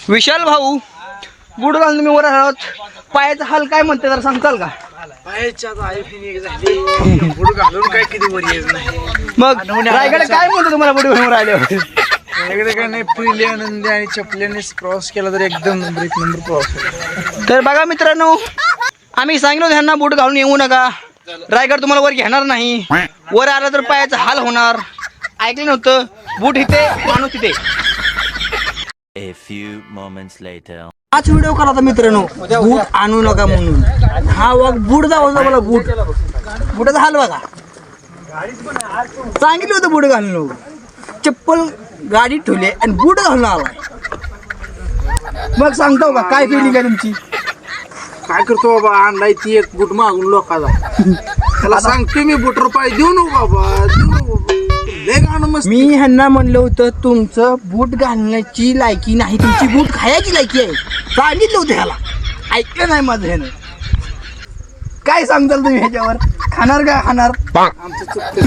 विशाल भाऊ बूट घालून तुम्ही वर आहात, पायाचा हाल काय म्हणते जरा सांगताल का? बूट घालून काय किती वर येत नाही. मग रायगड काय म्हणतो तुम्हाला बूट घालून राहिल्यावर? माझ्याकडे काय नाही, पहिले आनंदी आणि चपल्याने प्रवास केला तर एकदम नंबर 1 नंबर प्रवास. तर बघा मित्रांनो, आम्ही सांगितलं त्यांना बूट घालून येऊ नका, रायगड तुम्हाला वर घेणार नाही, वर आला तर पायाचा हाल होणार. ऐकलं नव्हतं, बूट इथे माणूस तिथे. A few moments later. हाच व्हिडिओ करा मित्रांनो, बूट आणू नका म्हणून. हा वाघ बूट दाखवतो मला, बूट बुटाचा हाल बघा. सांगितलं होतं बूट घालून, चप्पल गाडीत ठेवले आणि बूट घालून आलाय. मग सांगतो का काय फिलिंग आहे तुमची? काय करतो बाबा, आणलाय ती एक बूट मागून लोकांना. त्याला सांगतो मी बूट रुपये देऊ नको बाबा, देऊ नको बाबा. लय गाणं मस्त. मी ह्यांना म्हणलं होतं तुमचं बूट घालण्याची लायकी नाही, तुमची बूट खायची लायकी आहे. सांगितलं होतं ह्याला, ऐकलं नाही माझं ह्यानं. काय सांगताल तुम्ही ह्याच्यावर? खाणार का खाणार? आमचं चुकतं.